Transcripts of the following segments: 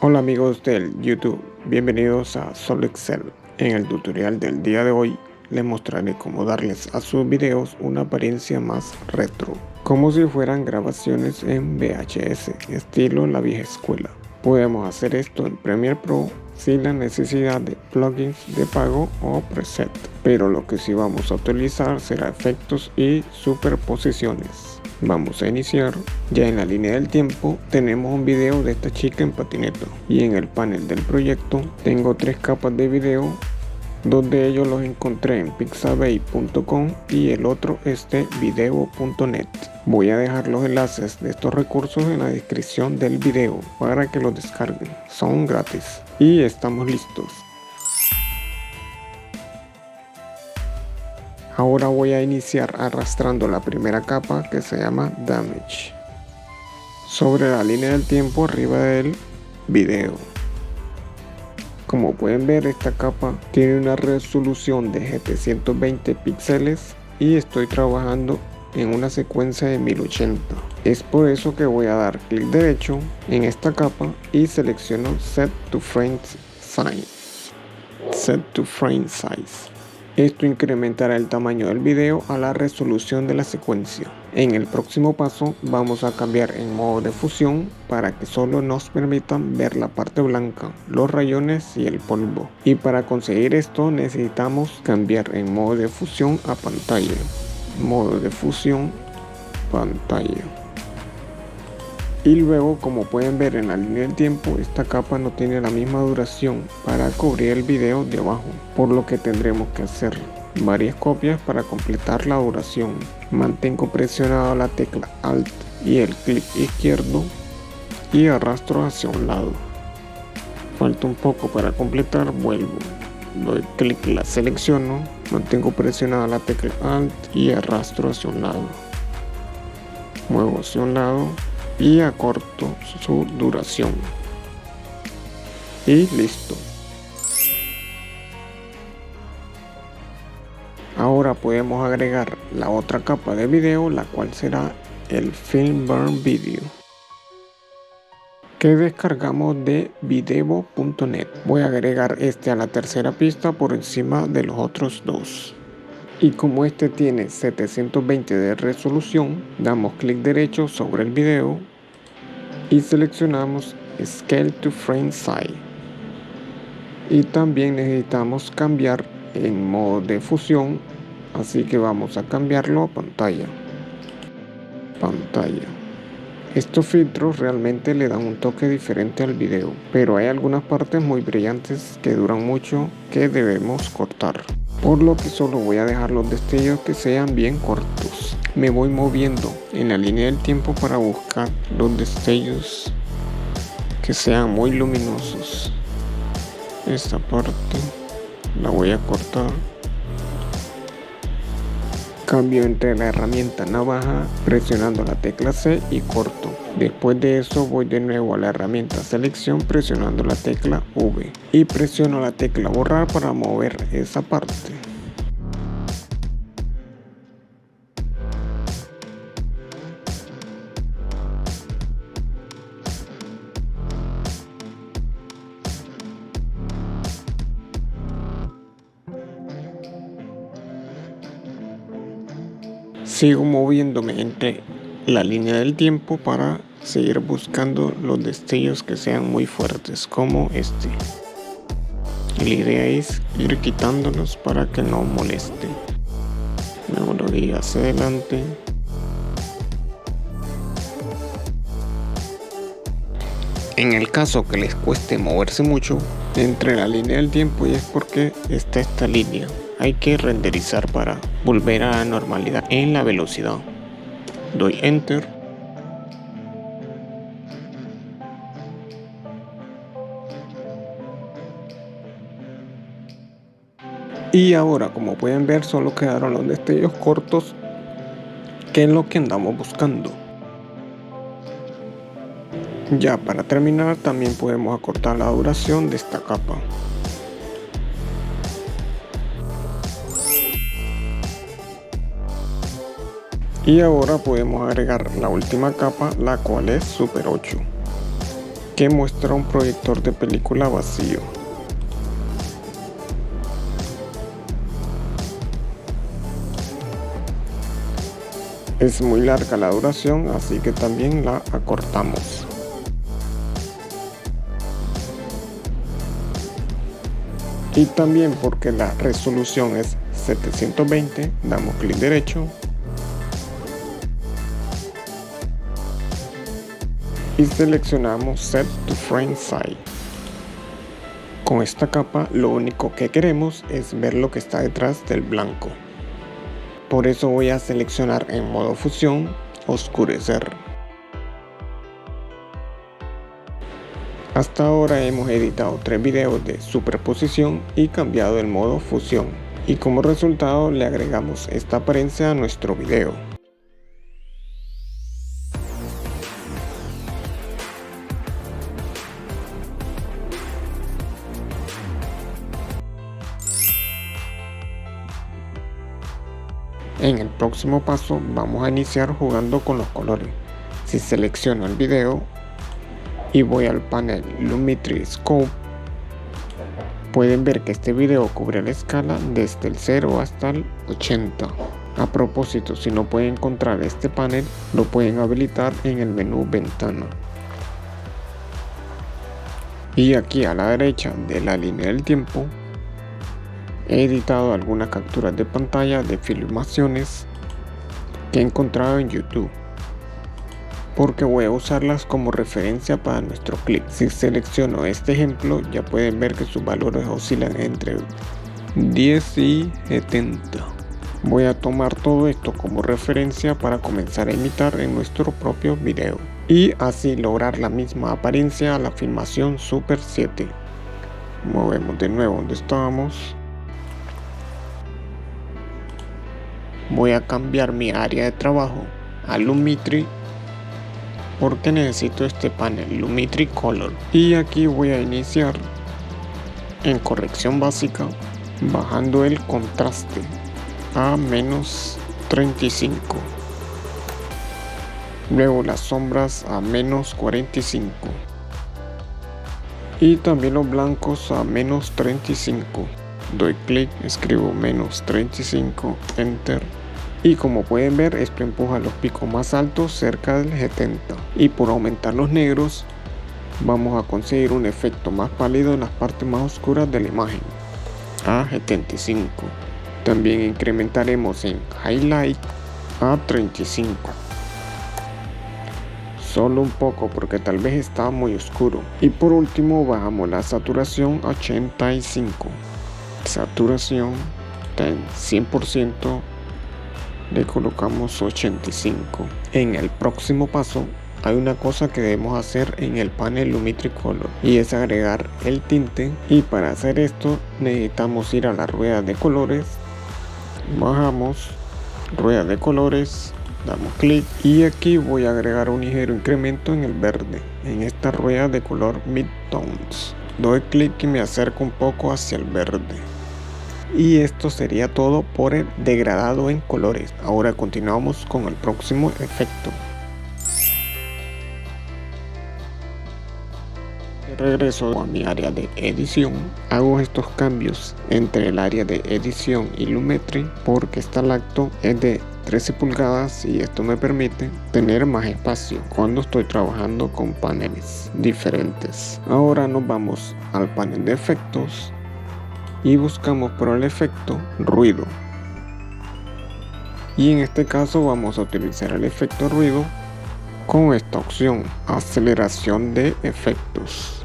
Hola amigos del YouTube, bienvenidos a Solo Excel. En el tutorial del día de hoy les mostraré cómo darles a sus videos una apariencia más retro, como si fueran grabaciones en VHS, estilo la vieja escuela. Podemos hacer esto en Premiere Pro sin la necesidad de plugins de pago o preset, pero lo que sí vamos a utilizar será efectos y superposiciones. Vamos a iniciar. Ya en la línea del tiempo tenemos un video de esta chica en patineta y en el panel del proyecto tengo 3 capas de video. 2 de ellos los encontré en pixabay.com y el otro es de video.net. Voy a dejar los enlaces de estos recursos en la descripción del video para que los descarguen, son gratis. Y estamos listos. Ahora voy a iniciar arrastrando la primera capa que se llama Damage sobre la línea del tiempo arriba del video. Como pueden ver, esta capa tiene una resolución de 720 píxeles y estoy trabajando en una secuencia de 1080. Es por eso que voy a dar clic derecho en esta capa y selecciono Set to Frame Size. Set to Frame Size. Esto incrementará el tamaño del video a la resolución de la secuencia. En el próximo paso vamos a cambiar en modo de fusión para que solo nos permitan ver la parte blanca, los rayones y el polvo. Y para conseguir esto necesitamos cambiar en modo de fusión a pantalla. Modo de fusión, pantalla. Y luego, como pueden ver en la línea del tiempo, esta capa no tiene la misma duración para cubrir el video de abajo, por lo que tendremos que hacer varias copias para completar la duración. Mantengo presionada la tecla Alt y el clic izquierdo y arrastro hacia un lado. Falta un poco para completar, vuelvo. Doy clic, la selecciono, mantengo presionada la tecla Alt y arrastro hacia un lado. Muevo hacia un lado y acorto su duración y listo. Ahora podemos agregar la otra capa de video, la cual será el Film Burn Video que descargamos de video.net. Voy a agregar este a la tercera pista por encima de los otros dos. Y como este tiene 720 de resolución, damos clic derecho sobre el video y seleccionamos Scale to Frame Size. Y también necesitamos cambiar en modo de fusión, así que vamos a cambiarlo a pantalla. Estos filtros realmente le dan un toque diferente al video, pero hay algunas partes muy brillantes que duran mucho que debemos cortar, por lo que solo voy a dejar los destellos que sean bien cortos. Me voy moviendo en la línea del tiempo para buscar los destellos que sean muy luminosos. Esta parte la voy a cortar. Cambio entre la herramienta navaja presionando la tecla C y corto. Después de eso voy de nuevo a la herramienta selección presionando la tecla V y presiono la tecla borrar para mover esa parte. Sigo moviéndome entre la línea del tiempo para seguir buscando los destellos que sean muy fuertes, como este. La idea es ir quitándolos para que no molesten. Me voy hacia adelante. En el caso que les cueste moverse mucho entre la línea del tiempo, y es porque está esta línea, hay que renderizar para volver a la normalidad en la velocidad. Doy Enter. Y ahora, como pueden ver, solo quedaron los destellos cortos, que es lo que andamos buscando. Ya para terminar, también podemos acortar la duración de esta capa. Y ahora podemos agregar la última capa, la cual es Super 8. que muestra un proyector de película vacío. Es muy larga la duración, así que también la acortamos. Y también porque la resolución es 720, damos clic derecho y seleccionamos Set to Frame Size. Con esta capa lo único que queremos es ver lo que está detrás del blanco. Por eso voy a seleccionar en modo fusión, oscurecer. Hasta ahora hemos editado 3 videos de superposición y cambiado el modo fusión. Y como resultado le agregamos esta apariencia a nuestro video. En el próximo paso vamos a iniciar jugando con los colores. Si selecciono el video y voy al panel Lumetri Scope, pueden ver que este video cubre la escala desde el 0 hasta el 80. A propósito, si no pueden encontrar este panel, lo pueden habilitar en el menú Ventana. Y aquí a la derecha de la línea del tiempo, he editado algunas capturas de pantalla de filmaciones que he encontrado en YouTube, porque voy a usarlas como referencia para nuestro clip. Si selecciono este ejemplo, ya pueden ver que sus valores oscilan entre 10 y 70. Voy a tomar todo esto como referencia para comenzar a imitar en nuestro propio video y así lograr la misma apariencia a la filmación Super 7. Movemos de nuevo donde estábamos. Voy a cambiar mi área de trabajo a Lumetri porque necesito este panel Lumetri Color, y aquí voy a iniciar en corrección básica bajando el contraste a menos 35, luego las sombras a menos 45 y también los blancos a menos 35. Doy clic, escribo menos 35, enter, y como pueden ver esto empuja los picos más altos cerca del 70, y por aumentar los negros vamos a conseguir un efecto más pálido en las partes más oscuras de la imagen a 75. También incrementaremos en highlight a 35, solo un poco porque tal vez está muy oscuro, y por último bajamos la saturación a 85. Saturación en 100%, le colocamos 85. En el próximo paso hay una cosa que debemos hacer en el panel Lumetri Color, y es agregar el tinte, y para hacer esto necesitamos ir a la rueda de colores, bajamos rueda de colores, damos clic y aquí voy a agregar un ligero incremento en el verde en esta rueda de color Midtones. Doy clic y me acerco un poco hacia el verde. Y esto sería todo por el degradado en colores. Ahora continuamos con el próximo efecto. Regreso a mi área de edición. Hago estos cambios entre el área de edición y Lumetri porque esta lacto es de 13 pulgadas y esto me permite tener más espacio cuando estoy trabajando con paneles diferentes. Ahora nos vamos al panel de efectos y buscamos por el efecto ruido, y en este caso vamos a utilizar el efecto ruido con esta opción, aceleración de efectos.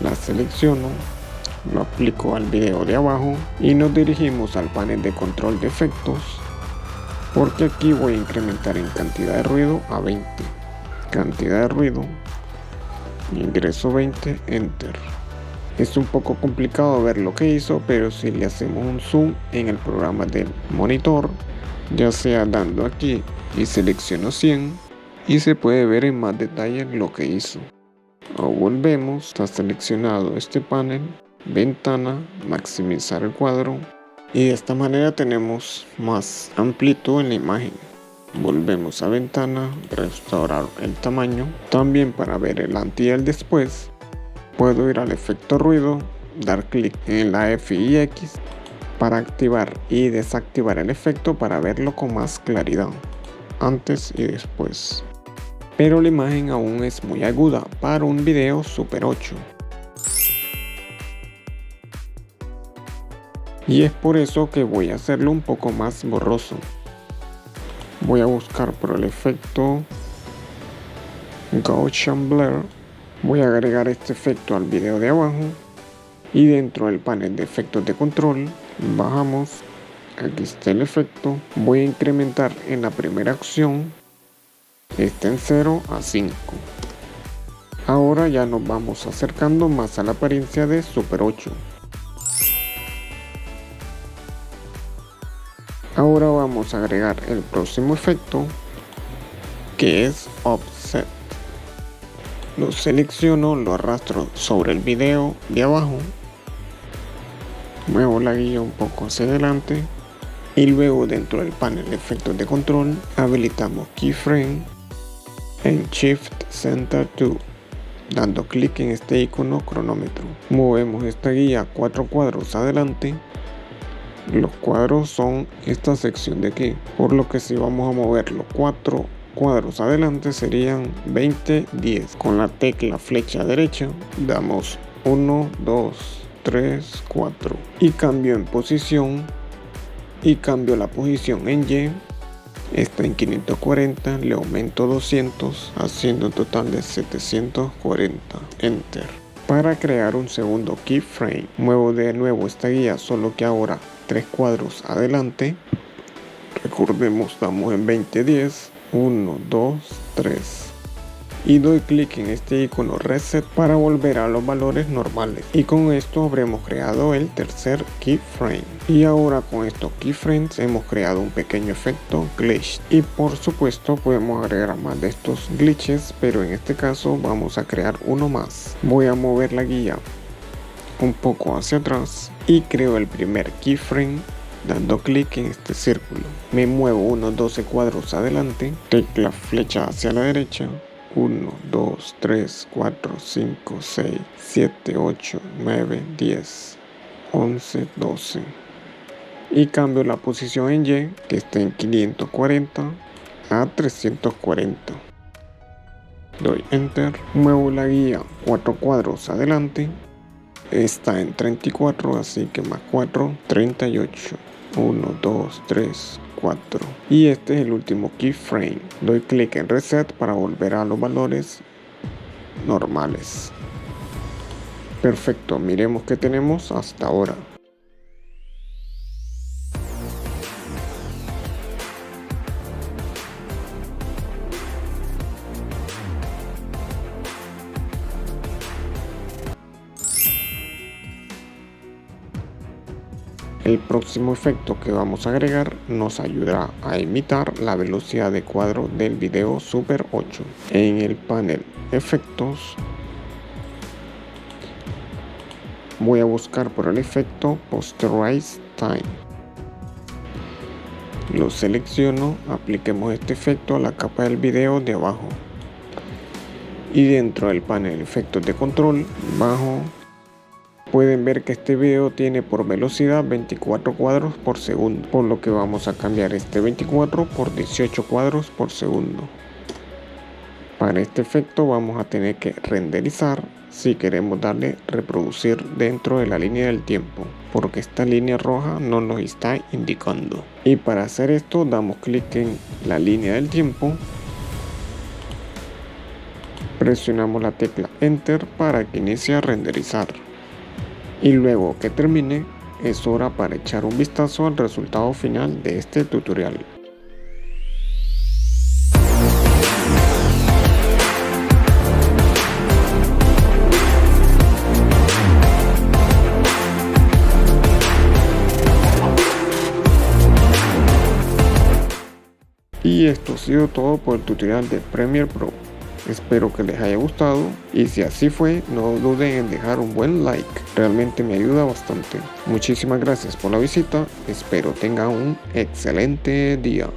La selecciono, lo aplico al video de abajo y nos dirigimos al panel de control de efectos, porque aquí voy a incrementar en cantidad de ruido a 20. Cantidad de ruido, ingreso 20, enter. Es un poco complicado ver lo que hizo, pero si le hacemos un zoom en el programa del monitor, ya sea dando aquí y selecciono 100, y se puede ver en más detalle lo que hizo. O volvemos, está seleccionado este panel, ventana, maximizar el cuadro, y de esta manera tenemos más amplitud en la imagen. volvemos a ventana, restaurar el tamaño. También para ver el antes y el después, puedo ir al efecto ruido, dar clic en la F y X para activar y desactivar el efecto para verlo con más claridad, antes y después. Pero la imagen aún es muy aguda para un video Super 8. Y es por eso que voy a hacerlo un poco más borroso. Voy a buscar por el efecto Gaussian Blur. Voy a agregar este efecto al video de abajo. Y dentro del panel de efectos de control, bajamos. Aquí está el efecto. Voy a incrementar en la primera opción. Está en 0 a 5. Ahora ya nos vamos acercando más a la apariencia de Super 8. Ahora vamos a agregar el próximo efecto, que es Offset. Lo selecciono, lo arrastro sobre el video de abajo, muevo la guía un poco hacia adelante y luego dentro del panel de efectos de control habilitamos Keyframe en Shift Center to, dando clic en este icono cronómetro. Movemos esta guía 4 cuadros adelante. Los cuadros son esta sección de aquí, por lo que si vamos a mover los 4 cuadros adelante serían 20, 10. Con la tecla flecha derecha damos 1, 2, 3, 4 y cambio en posición y cambio la posición en Y. Está en 540, le aumento 200, haciendo un total de 740. Enter. Para crear un segundo keyframe, muevo de nuevo esta guía, solo que ahora 3 cuadros adelante. Recordemos, estamos en 20-10. 1, 2, 3. Y doy clic en este icono Reset para volver a los valores normales. Y con esto habremos creado el tercer keyframe. Y ahora con estos keyframes hemos creado un pequeño efecto glitch. Y por supuesto podemos agregar más de estos glitches, pero en este caso vamos a crear uno más. Voy a mover la guía un poco hacia atrás y creo el primer keyframe dando clic en este círculo. Me muevo unos 12 cuadros adelante, tecla flecha hacia la derecha. 1, 2, 3, 4, 5, 6, 7, 8, 9, 10, 11, 12. Y cambio la posición en Y, que está en 540 a 340. Doy Enter. Muevo la guía 4 cuadros adelante. Está en 34, así que más 4, 38. 1, 2, 3, 4. Y este es el último keyframe. Doy clic en Reset para volver a los valores normales. Perfecto, miremos qué tenemos hasta ahora. El próximo efecto que vamos a agregar nos ayudará a imitar la velocidad de cuadro del video Super 8. En el panel Efectos voy a buscar por el efecto Posterize Time. Lo selecciono, apliquemos este efecto a la capa del video de abajo. Y dentro del panel Efectos de control, bajo. Pueden ver que este video tiene por velocidad 24 cuadros por segundo, por lo que vamos a cambiar este 24 por 18 cuadros por segundo. Para este efecto vamos a tener que renderizar si queremos darle reproducir dentro de la línea del tiempo, porque esta línea roja no nos está indicando. Y para hacer esto damos clic en la línea del tiempo, presionamos la tecla Enter para que inicie a renderizar. Y luego que termine, es hora para echar un vistazo al resultado final de este tutorial. Y esto ha sido todo por el tutorial de Premiere Pro. Espero que les haya gustado y si así fue, no duden en dejar un buen like, realmente me ayuda bastante. Muchísimas gracias por la visita, espero tengan un excelente día.